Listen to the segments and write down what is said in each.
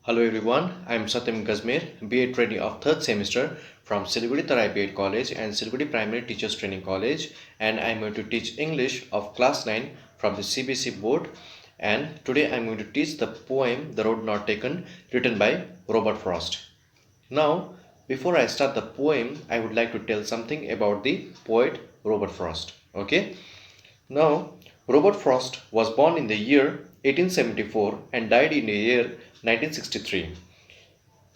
Hello everyone, I am Satyam Gazmir, B.Ed trainee of 3rd semester from Siliguri Tarai B.Ed College and Siliguri Primary Teachers Training College, and I am going to teach English of class 9 from the CBC board. And today I am going to teach the poem The Road Not Taken, written by Robert Frost. Now, before I start the poem, I would like to tell something about the poet Robert Frost. Okay? Now, Robert Frost was born in the year 1874 and died in the year 1963.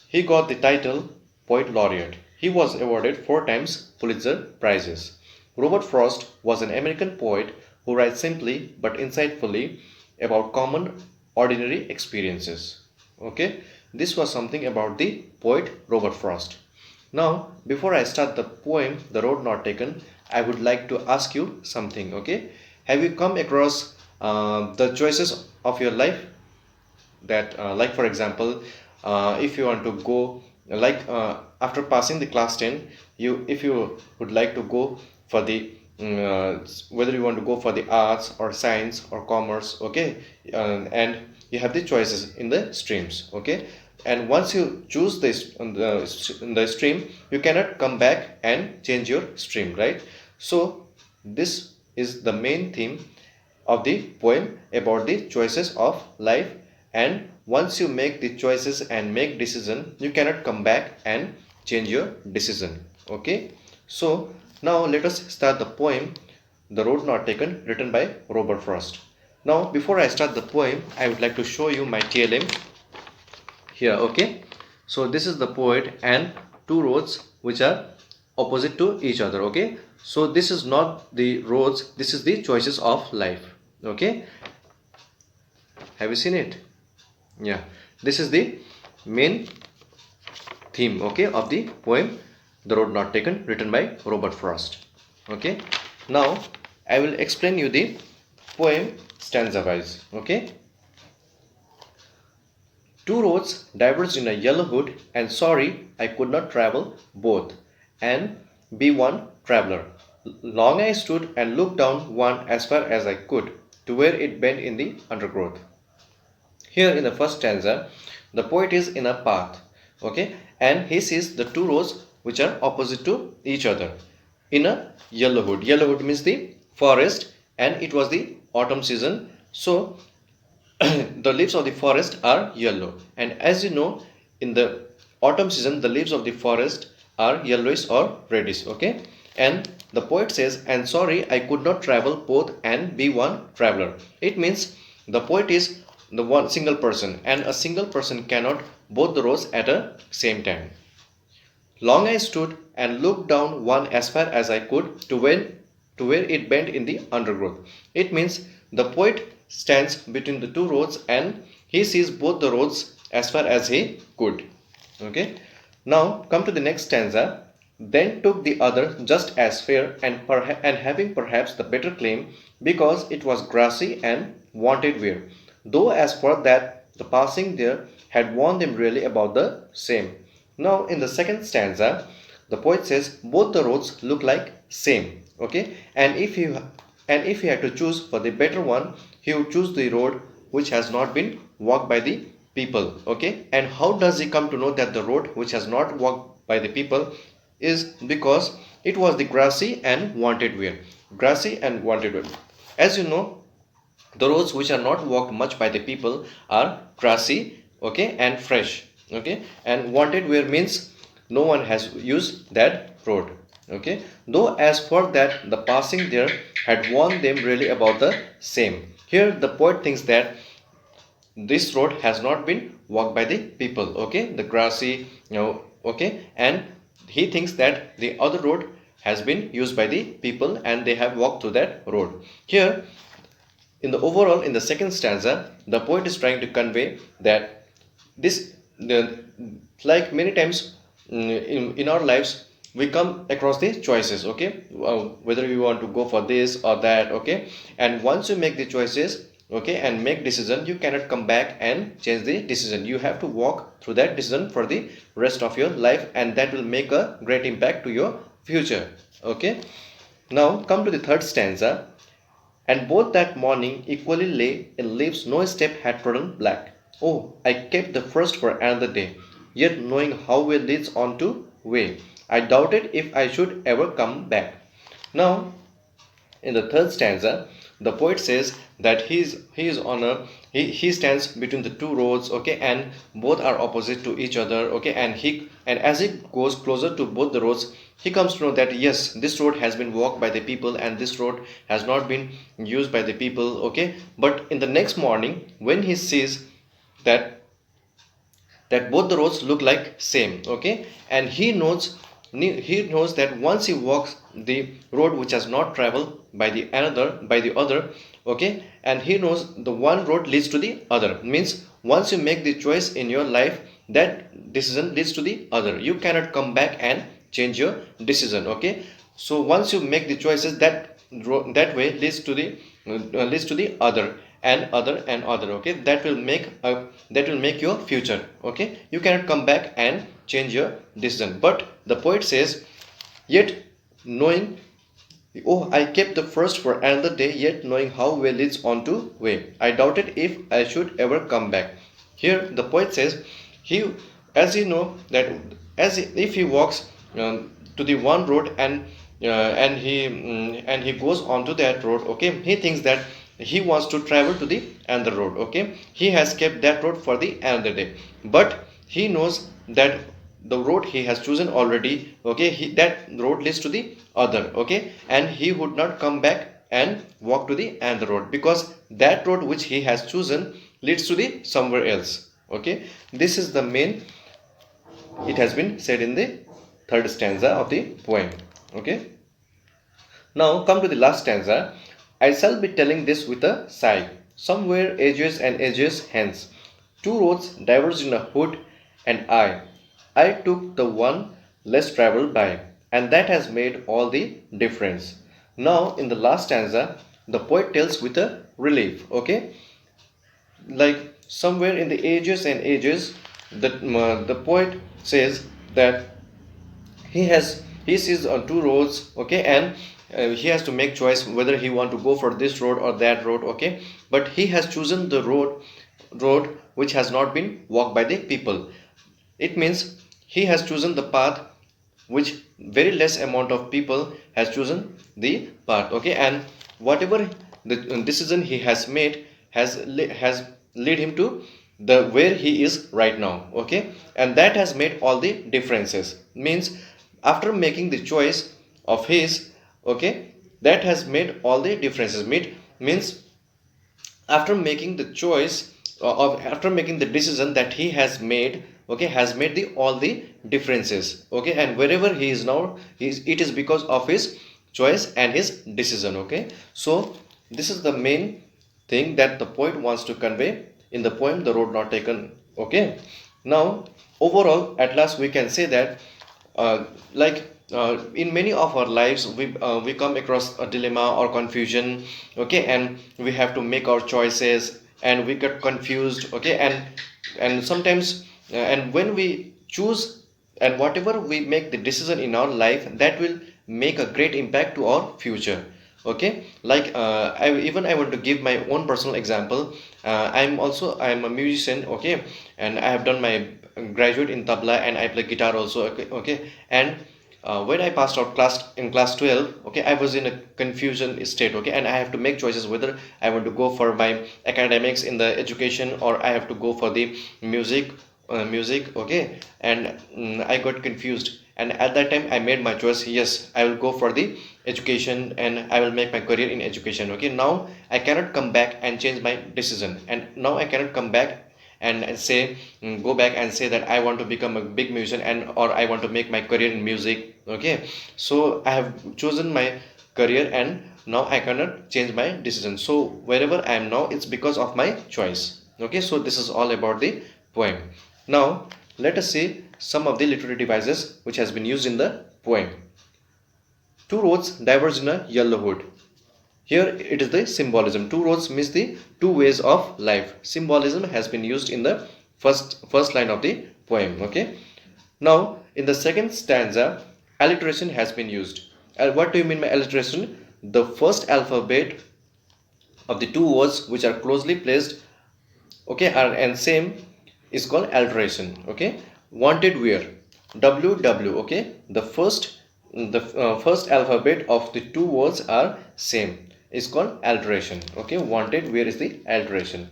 He got the title Poet Laureate. He was awarded 4 times Pulitzer Prizes. Robert Frost was an American poet who writes simply but insightfully about common, ordinary experiences. Okay, this was something about the poet Robert Frost. Now, before I start the poem The Road Not Taken, I would like to ask you something. Okay, have you come across the choices of your life? That like for example, if you want to go after passing the class 10, if you would like to go for the whether you want to go for the arts or science or commerce, okay, and you have the choices in the streams, okay, and once you choose this in the stream, you cannot come back and change your stream, right? So this is the main theme of the poem about the choices of life, and once you make the choices and make decision, you cannot come back and change your decision. Okay, so now let us start the poem The Road Not Taken, written by Robert Frost. Now before I start the poem, I would like to show you my TLM here. Okay, so this is the poet and 2 roads which are opposite to each other. Okay, so this is not the roads, this is the choices of life. Okay, have you seen it? Yeah, this is the main theme, okay, of the poem The Road Not Taken, written by Robert Frost. Okay, now I will explain you the poem stanza wise. Okay, 2 roads diverged in a yellow hood, and sorry I could not travel both, and be one traveler. Long I stood and looked down one as far as I could, to where it bent in the undergrowth. Here in the first stanza, the poet is in a path, okay, and he sees the 2 roads which are opposite to each other in a yellow hood. Yellow hood means the forest, and it was the autumn season, so the leaves of the forest are yellow, and as you know, in the autumn season the leaves of the forest are yellowish or reddish. Okay, and the poet says, and sorry I could not travel both and be one traveler. It means the poet is the one single person, and a single person cannot both the roads at a same time. Long I stood and looked down one as far as I could, to where it bent in the undergrowth. It means the poet stands between the 2 roads and he sees both the roads as far as he could. Okay, now come to the next stanza. Then took the other just as fair, and having perhaps the better claim, because it was grassy and wanted wear, though as for that the passing there had warned them really about the same. Now in the second stanza, the poet says both the roads look like same. Okay, and if he had to choose for the better one, he would choose the road which has not been walked by the people. Okay, and how does he come to know that the road which has not walked by the people is because it was the grassy and wanted wear. Grassy and wanted wear, as you know, the roads which are not walked much by the people are grassy, okay, and fresh. Okay, and wanted wear means no one has used that road. Okay, though as for that the passing there had warned them really about the same. Here the poet thinks that this road has not been walked by the people, okay, the grassy, okay, and he thinks that the other road has been used by the people and they have walked through that road. Here in the overall, in the second stanza, the poet is trying to convey that like many times in our lives we come across the choices, okay, whether we want to go for this or that, okay, and once you make the choices, okay, and make decision, you cannot come back and change the decision. You have to walk through that decision for the rest of your life, and that will make a great impact to your future. Okay, now come to the third stanza. And both that morning equally lay in leaves no step had trodden black. Oh, I kept the first for another day, yet knowing how way leads on to way. I doubted if I should ever come back. Now, in the third stanza, the poet says that he is on a he stands between the two roads, okay, and both are opposite to each other, okay, and as he goes closer to both the roads, he comes to know that yes, this road has been walked by the people and this road has not been used by the people, okay. But in the next morning, when he sees that both the roads look like same, okay, and he knows that once he walks the road which has not traveled by the other, okay, and he knows the one road leads to the other, means once you make the choice in your life, that decision leads to the other, you cannot come back and change your decision, okay. So once you make the choices, that way leads to the other and other and other, okay, that will make your future, okay. You cannot come back and change your decision. But the poet says, yet knowing, oh, I kept the first for another day, yet knowing how way leads on to way, I doubted if I should ever come back. Here the poet says, he as he know that if he walks to the one road and he goes onto that road, okay, he thinks that he wants to travel to the another road, okay, he has kept that road for the another day, but he knows that the road he has chosen already, okay, that road leads to the other, okay, and he would not come back and walk to the another road, because that road which he has chosen leads to the somewhere else, okay. This is the main, it has been said in the third stanza of the poem, okay. Now come to the last stanza. I shall be telling this with a sigh. Somewhere ages and ages hence, two roads diverged in a wood, and I took the one less traveled by, and that has made all the difference. Now in the last stanza, the poet tells with a relief, okay, like somewhere in the ages and ages, the poet says that he sees on two roads, okay, and he has to make choice whether he want to go for this road or that road, okay, but he has chosen the road which has not been walked by the people. It means he has chosen the path which very less amount of people has chosen the path, okay, and whatever the decision he has made has lead him to the where he is right now, okay, and that has made all the differences, means after making the choice of his, okay, that has made all the differences, means after making the choice of after making the decision that he has made, okay, has made the all the differences, okay, and wherever he is now, it is because of his choice and his decision, okay. So this is the main thing that the poet wants to convey in the poem The Road Not Taken, okay. Now overall, at last we can say that in many of our lives, we come across a dilemma or confusion, okay, and we have to make our choices and we get confused, okay, and sometimes and when we choose and whatever we make the decision in our life, that will make a great impact to our future, okay. Like I want to give my own personal example. I'm a musician, okay, and I have done my graduate in tabla and I play guitar also, okay, okay. And when I passed out class 12, okay, I was in a confusion state, okay, and I have to make choices whether I want to go for my academics in the education or I have to go for the music, okay. And I got confused, and at that time I made my choice, yes, I will go for the education and I will make my career in education, okay. Now I cannot come back and change my decision, and now I cannot come back and say go back and say that I want to become a big musician and or I want to make my career in music, okay. So I have chosen my career and now I cannot change my decision. So wherever I am now, it's because of my choice, okay. So this is all about the poem. Now let us see some of the literary devices which has been used in the poem. Two roads diverge in a yellow wood. Here it is the symbolism. Two roads means the two ways of life. Symbolism has been used in the first line of the poem, okay. Now in the second stanza, alliteration has been used. What do you mean by alliteration? The first alphabet of the two words which are closely placed, okay, and same is called alteration. Okay, wanted where, WW. Okay, the first alphabet of the two words are same, is called alteration. Okay, wanted where is the alteration.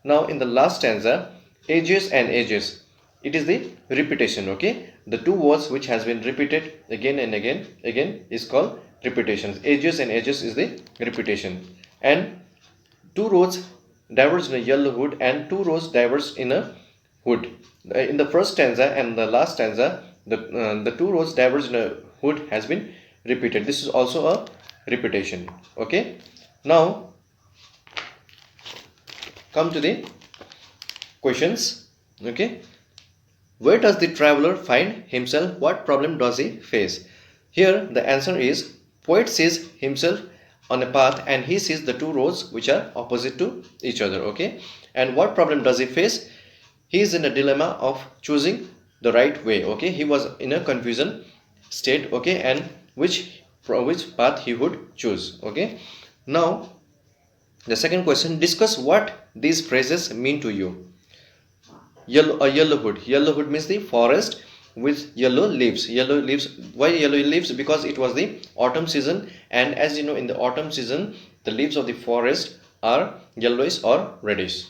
Now in the last stanza, ages and ages, it is the repetition. Okay, the two words which has been repeated again and again is called repetitions. Ages and ages is the repetition. And two roads diverged in a yellow hood and two roads diverged in a hood. In the first stanza and the last stanza, the two roads diverged in a hood has been repeated. This is also a repetition. Okay. Now come to the questions. Okay. Where does the traveler find himself? What problem does he face? Here the answer is, poet sees himself on a path and he sees the two roads which are opposite to each other. Okay, and what problem does he face? He is in a dilemma of choosing the right way. Okay, he was in a confusion state. Okay, and which path he would choose. Okay, now the second question, discuss what these phrases mean to you. Yellow hood. Yellow hood means the forest with yellow leaves. Yellow leaves. Why yellow leaves? Because it was the autumn season, and as you know, in the autumn season the leaves of the forest are yellowish or reddish.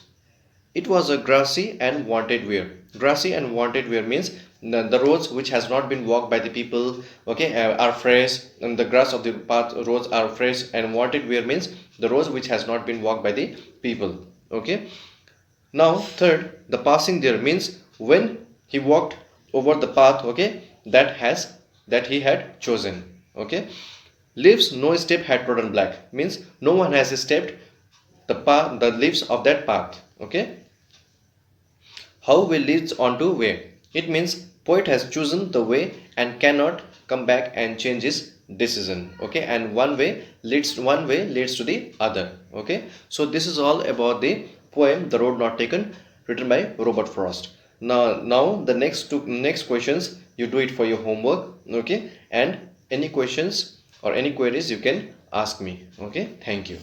It was a grassy and wanted wear. Grassy and wanted wear means the roads which has not been walked by the people, okay, are fresh, and the grass of the path roads are fresh. And wanted wear means the roads which has not been walked by the people. Okay. Now third, the passing there means when he walked over the path, okay, that he had chosen. Okay. Leaves no step had trodden black means no one has stepped the leaves of that path. Okay. How way leads on to way. It means poet has chosen the way and cannot come back and change his decision. Okay, and one way leads to the other. Okay, so this is all about the poem The Road Not Taken, written by Robert Frost. Now the next questions, you do it for your homework. Okay, and any questions or any queries you can ask me. Okay, thank you.